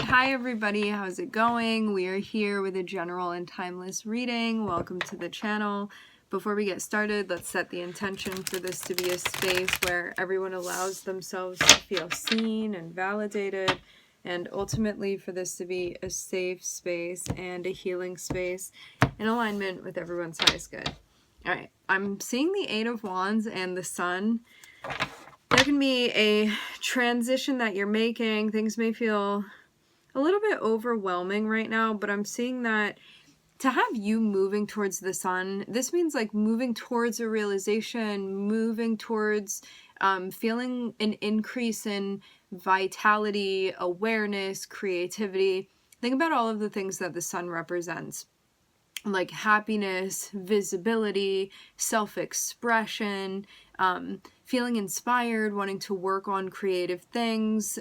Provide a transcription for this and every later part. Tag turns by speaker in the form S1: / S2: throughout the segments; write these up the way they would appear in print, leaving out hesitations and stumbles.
S1: Hi everybody, how's it going? We are here with a general and timeless reading. Welcome to the channel. Before we get started, let's set the intention for this to be a space where everyone allows themselves to feel seen and validated, and ultimately for this to be a safe space and a healing space in alignment with everyone's highest good. Alright, I'm seeing the Eight of Wands and the Sun. There can be a transition that you're making. Things may feel a little bit overwhelming right now, but I'm seeing that to have you moving towards the Sun, this means like moving towards a realization, moving towards feeling an increase in vitality, awareness, creativity. Think about all of the things that the Sun represents, like happiness, visibility, self-expression, feeling inspired, wanting to work on creative things,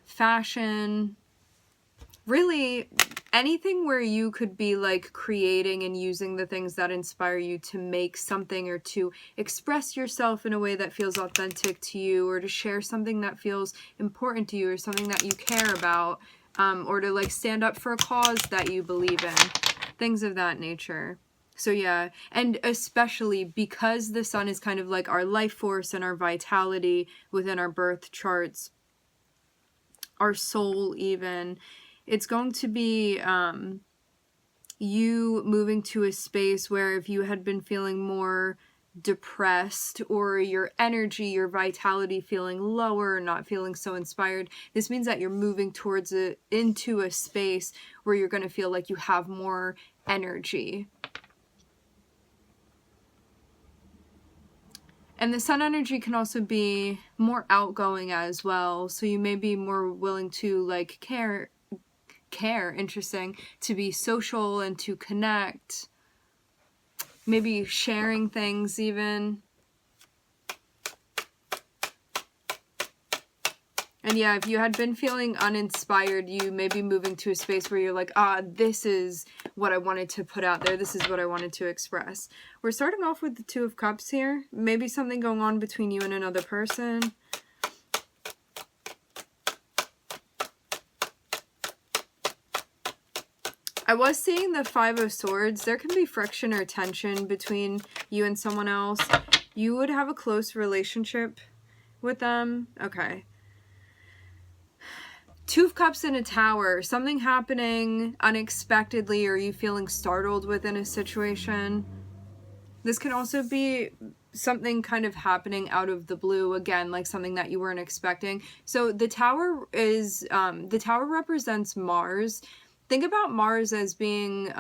S1: fashion, really anything where you could be like creating and using the things that inspire you to make something or to express yourself in a way that feels authentic to you, or to share something that feels important to you or something that you care about, or to like stand up for a cause that you believe in, things of that nature. So yeah, and especially because the Sun is kind of like our life force and our vitality within our birth charts, our soul even, it's going to be you moving to a space where if you had been feeling more depressed, or your energy, your vitality feeling lower, not feeling so inspired, this means that you're moving towards into a space where you're going to feel like you have more energy. And the Sun energy can also be more outgoing as well. So you may be more willing to like care, interesting, to be social and to connect. Maybe sharing things even. And yeah, if you had been feeling uninspired, you may be moving to a space where you're like, this is what I wanted to put out there. This is what I wanted to express. We're starting off with the Two of Cups here. Maybe something going on between you and another person. I was seeing the Five of Swords. There can be friction or tension between you and someone else. You would have a close relationship with them. Okay. Two of Cups in a Tower, something happening unexpectedly, or you feeling startled within a situation. This can also be something kind of happening out of the blue, again, like something that you weren't expecting. So the Tower is, the Tower represents Mars. Think about Mars as being,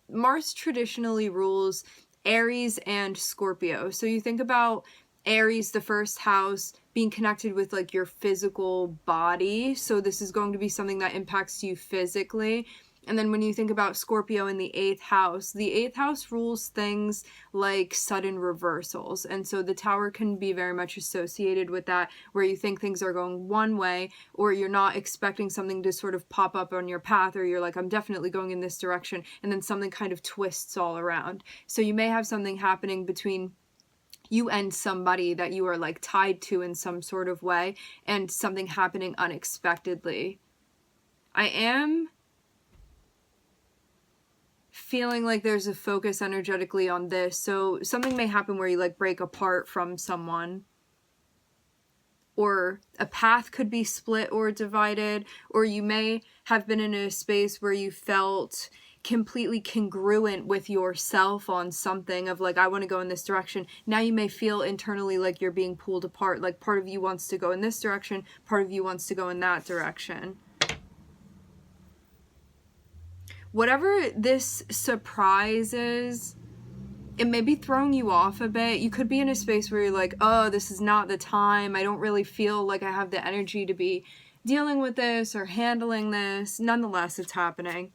S1: Mars traditionally rules Aries and Scorpio. So you think about Aries, the first house, being connected with like your physical body. So this is going to be something that impacts you physically. And then when you think about Scorpio in the 8th house, the 8th house rules things like sudden reversals. And so the Tower can be very much associated with that, where you think things are going one way, or you're not expecting something to sort of pop up on your path, or you're like, I'm definitely going in this direction, and then something kind of twists all around. So you may have something happening between you and somebody that you are like tied to in some sort of way, and something happening unexpectedly. I am feeling like there's a focus energetically on this. So something may happen where you like break apart from someone, or a path could be split or divided, or you may have been in a space where you felt completely congruent with yourself on something of like, I want to go in this direction. Now you may feel internally like you're being pulled apart, like part of you wants to go in this direction, part of you wants to go in that direction. Whatever this surprise is, it may be throwing you off a bit. You could be in a space where you're like, oh, this is not the time. I don't really feel like I have the energy to be dealing with this or handling this. Nonetheless, it's happening.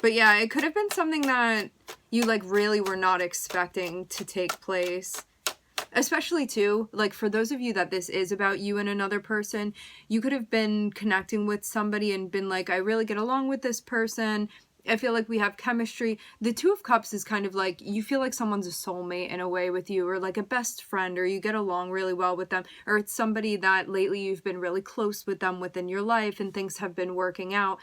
S1: But yeah, it could have been something that you like really were not expecting to take place. Especially too, like for those of you that this is about you and another person, you could have been connecting with somebody and been like, I really get along with this person. I feel like we have chemistry. The Two of Cups is kind of like, you feel like someone's a soulmate in a way with you, or like a best friend, or you get along really well with them, or it's somebody that lately you've been really close with them within your life and things have been working out.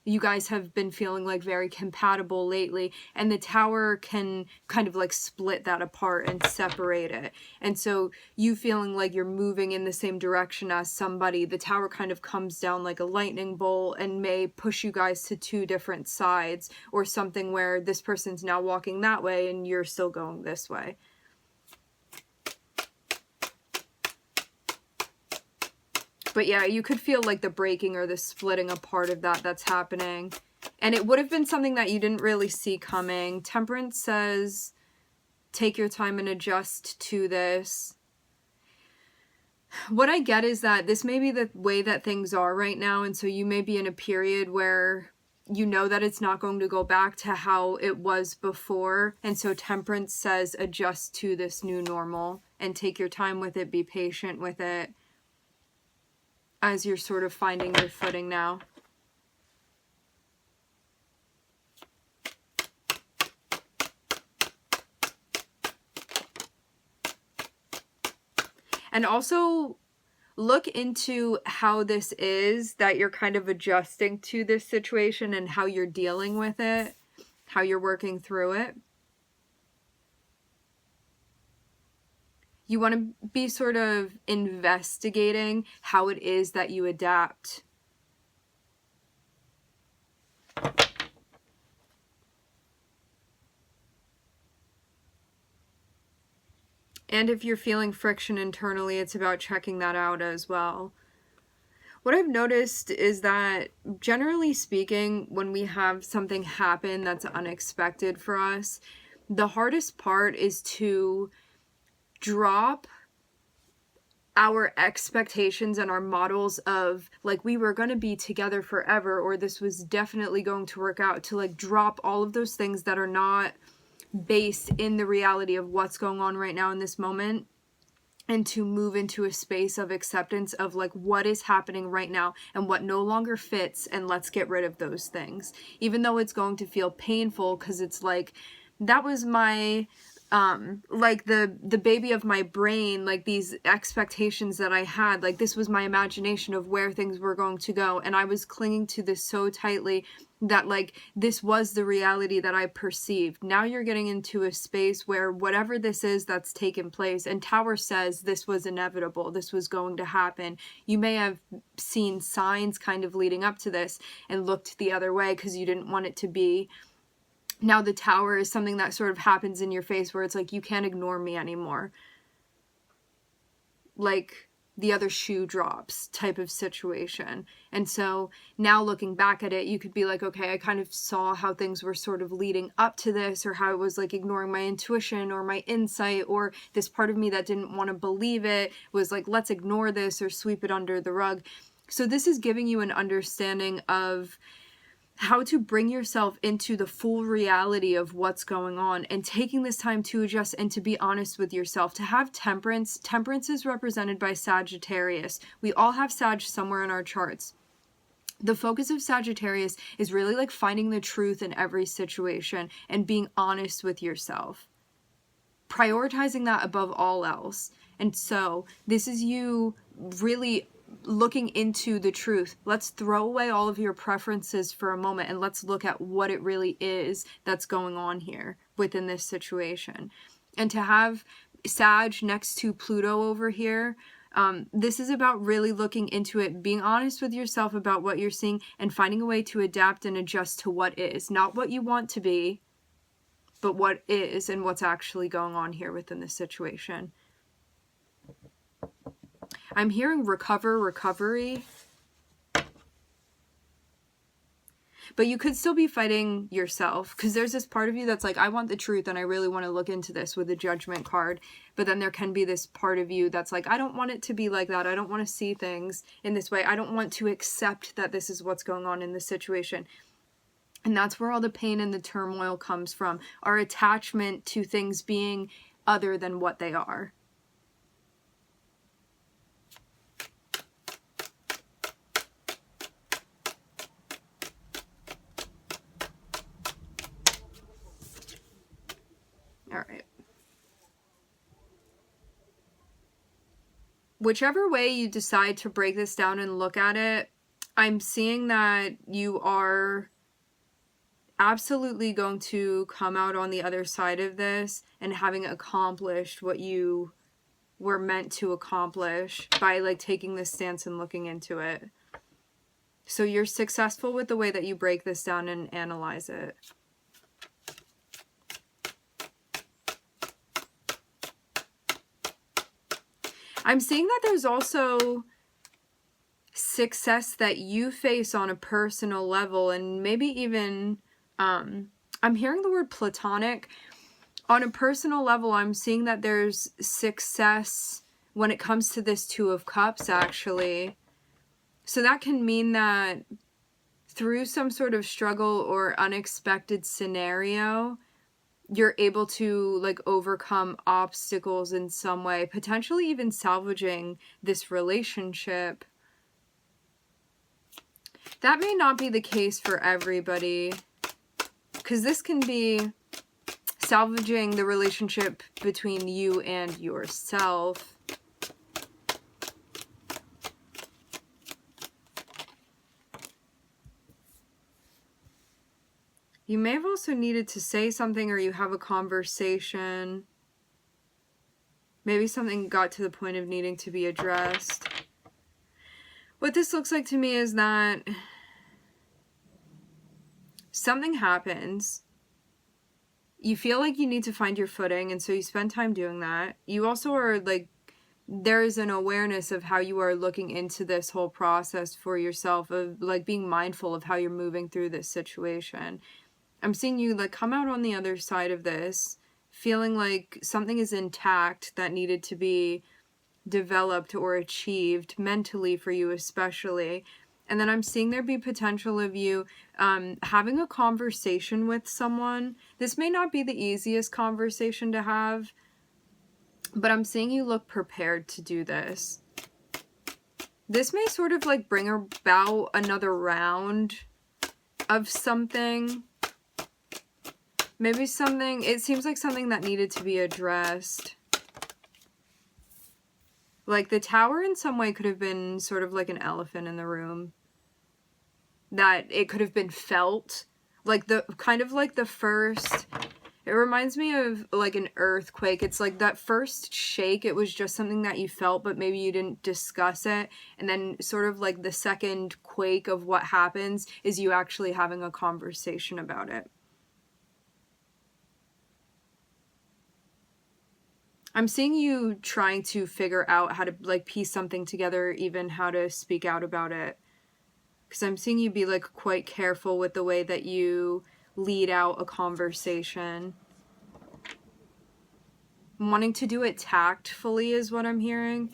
S1: You guys have been feeling like very compatible lately, and the Tower can kind of like split that apart and separate it. And so you feeling like you're moving in the same direction as somebody, the Tower kind of comes down like a lightning bolt and may push you guys to two different sides, or something where this person's now walking that way and you're still going this way. But yeah, you could feel like the breaking or the splitting apart of that's happening. And it would have been something that you didn't really see coming. Temperance says, take your time and adjust to this. What I get is that this may be the way that things are right now, and so you may be in a period where you know that it's not going to go back to how it was before, and so Temperance says adjust to this new normal and take your time with it, be patient with it, as you're sort of finding your footing now. And also look into how this is that you're kind of adjusting to this situation and how you're dealing with it, how you're working through it. You want to be sort of investigating how it is that you adapt. And if you're feeling friction internally, it's about checking that out as well. What I've noticed is that, generally speaking, when we have something happen that's unexpected for us, the hardest part is to drop our expectations and our models of like we were going to be together forever, or this was definitely going to work out, to like drop all of those things that are not based in the reality of what's going on right now in this moment, and to move into a space of acceptance of like what is happening right now and what no longer fits, and let's get rid of those things, even though it's going to feel painful, because it's like that was my like the baby of my brain, like these expectations that I had, like this was my imagination of where things were going to go, and I was clinging to this so tightly that like this was the reality that I perceived. Now you're getting into a space where whatever this is that's taken place, and Tower says this was inevitable, this was going to happen. You may have seen signs kind of leading up to this and looked the other way because you didn't want it to be. Now the Tower is something that sort of happens in your face where it's like, you can't ignore me anymore. Like the other shoe drops type of situation. And so now looking back at it, you could be like, okay, I kind of saw how things were sort of leading up to this, or how I was like ignoring my intuition or my insight, or this part of me that didn't want to believe it was like, let's ignore this or sweep it under the rug. So this is giving you an understanding of how to bring yourself into the full reality of what's going on, and taking this time to adjust and to be honest with yourself. To have temperance. Temperance is represented by Sagittarius. We all have Sag somewhere in our charts. The focus of Sagittarius is really like finding the truth in every situation and being honest with yourself. Prioritizing that above all else. And so this is you really looking into the truth. Let's throw away all of your preferences for a moment and let's look at what it really is that's going on here within this situation. And to have Sag next to Pluto over here, this is about really looking into it, being honest with yourself about what you're seeing, and finding a way to adapt and adjust to what is. Not what you want to be, but what is and what's actually going on here within this situation. I'm hearing recovery. But you could still be fighting yourself, because there's this part of you that's like, I want the truth and I really want to look into this with the Judgment card. But then there can be this part of you that's like, I don't want it to be like that. I don't want to see things in this way. I don't want to accept that this is what's going on in this situation. And that's where all the pain and the turmoil comes from. Our attachment to things being other than what they are. whichever way you decide to break this down and look at it, I'm seeing that you are absolutely going to come out on the other side of this and having accomplished what you were meant to accomplish by like taking this stance and looking into it. So you're successful with the way that you break this down and analyze it. I'm seeing that there's also success that you face on a personal level, and maybe even, I'm hearing the word platonic. On a personal level, I'm seeing that there's success when it comes to this Two of Cups, actually. So that can mean that through some sort of struggle or unexpected scenario, you're able to like overcome obstacles in some way, potentially even salvaging this relationship. That may not be the case for everybody, because this can be salvaging the relationship between you and yourself. You may have also needed to say something, or you have a conversation. Maybe something got to the point of needing to be addressed. What this looks like to me is that something happens. You feel like you need to find your footing, and so you spend time doing that. You also are like, there's an awareness of how you are looking into this whole process for yourself, of like being mindful of how you're moving through this situation. I'm seeing you like come out on the other side of this, feeling like something is intact that needed to be developed or achieved mentally for you especially. And then I'm seeing there be potential of you having a conversation with someone. This may not be the easiest conversation to have, but I'm seeing you look prepared to do this. This may sort of like bring about another round of something. Maybe something, it seems like something that needed to be addressed. Like the tower in some way could have been sort of like an elephant in the room. That it could have been felt. Like the, kind of like the first, it reminds me of like an earthquake. It's like that first shake, it was just something that you felt, but maybe you didn't discuss it. And then sort of like the second quake of what happens is you actually having a conversation about it. I'm seeing you trying to figure out how to like piece something together, even how to speak out about it. Because I'm seeing you be like quite careful with the way that you lead out a conversation. Wanting to do it tactfully is what I'm hearing.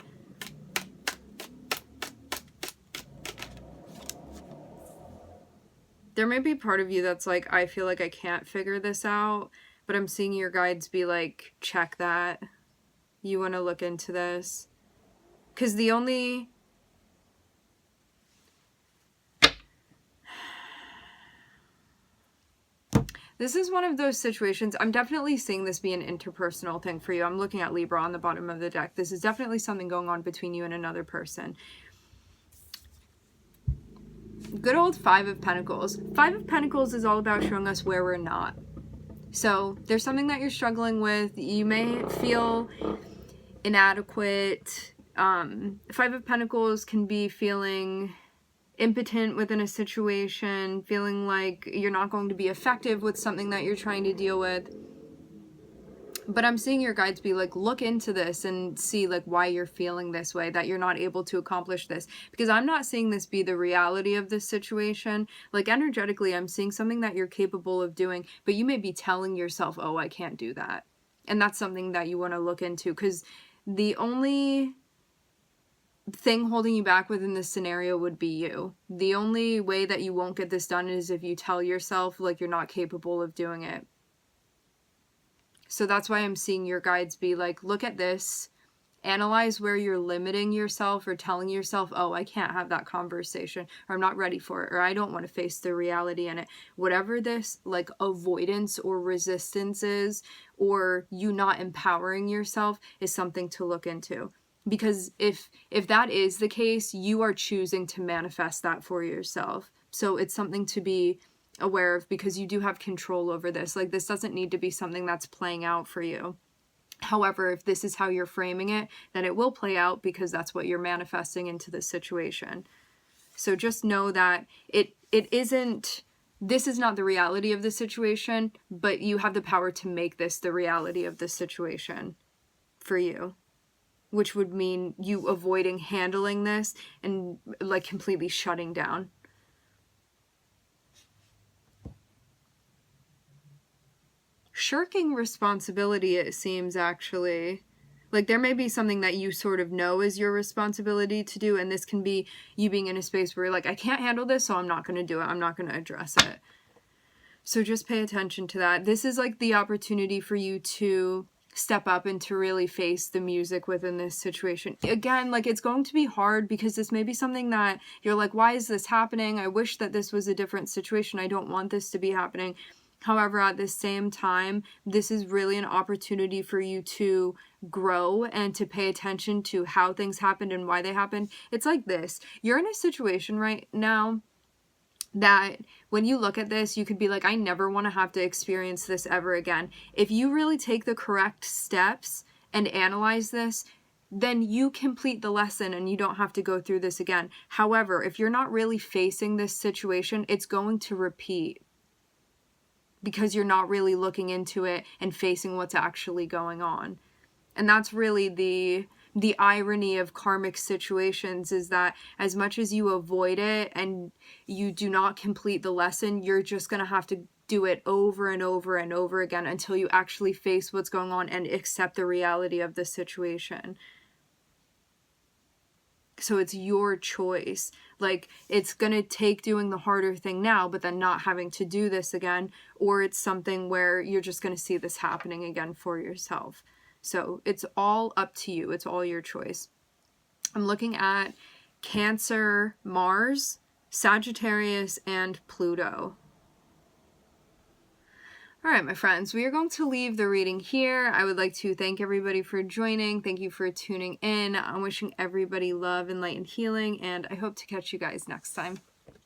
S1: There may be part of you that's like, I feel like I can't figure this out, but I'm seeing your guides be like, check that. You want to look into this. Because the only... This is one of those situations, I'm definitely seeing this be an interpersonal thing for you. I'm looking at Libra on the bottom of the deck. This is definitely something going on between you and another person. Good old Five of Pentacles. Five of Pentacles is all about showing us where we're not. So there's something that you're struggling with. You may feel inadequate. Five of Pentacles can be feeling impotent within a situation, feeling like you're not going to be effective with something that you're trying to deal with. But I'm seeing your guides be like, look into this and see like why you're feeling this way, that you're not able to accomplish this. Because I'm not seeing this be the reality of this situation. Like energetically, I'm seeing something that you're capable of doing, but you may be telling yourself, oh, I can't do that. And that's something that you want to look into, because the only thing holding you back within this scenario would be you. The only way that you won't get this done is if you tell yourself like you're not capable of doing it. So that's why I'm seeing your guides be like, look at this, analyze where you're limiting yourself or telling yourself, oh, I can't have that conversation, or I'm not ready for it, or I don't want to face the reality in it. Whatever this like avoidance or resistance is, or you not empowering yourself, is something to look into. Because if that is the case, you are choosing to manifest that for yourself. So it's something to be aware of, because you do have control over this. Like, this doesn't need to be something that's playing out for you. However, if this is how you're framing it, then it will play out, because that's what you're manifesting into this situation. So just know that it isn't, this is not the reality of the situation, but you have the power to make this the reality of the situation for you, which would mean you avoiding handling this and like completely shutting down. Shirking responsibility, it seems, actually. Like, there may be something that you sort of know is your responsibility to do, and this can be you being in a space where you're like, I can't handle this, so I'm not going to do it. I'm not going to address it. So just pay attention to that. This is like the opportunity for you to step up and to really face the music within this situation. Again, like, it's going to be hard, because this may be something that you're like, why is this happening? I wish that this was a different situation. I don't want this to be happening. However, at the same time, this is really an opportunity for you to grow and to pay attention to how things happened and why they happened. It's like this. You're in a situation right now that when you look at this, you could be like, I never want to have to experience this ever again. If you really take the correct steps and analyze this, then you complete the lesson and you don't have to go through this again. However, if you're not really facing this situation, it's going to repeat, because you're not really looking into it and facing what's actually going on. And that's really the irony of karmic situations, is that as much as you avoid it and you do not complete the lesson, you're just going to have to do it over and over and over again until you actually face what's going on and accept the reality of the situation. So it's your choice. Like, it's going to take doing the harder thing now, but then not having to do this again, or it's something where you're just going to see this happening again for yourself. So it's all up to you. It's all your choice. I'm looking at Cancer, Mars, Sagittarius, and Pluto. All right, my friends, we are going to leave the reading here. I would like to thank everybody for joining. Thank you for tuning in. I'm wishing everybody love and light and healing, and I hope to catch you guys next time.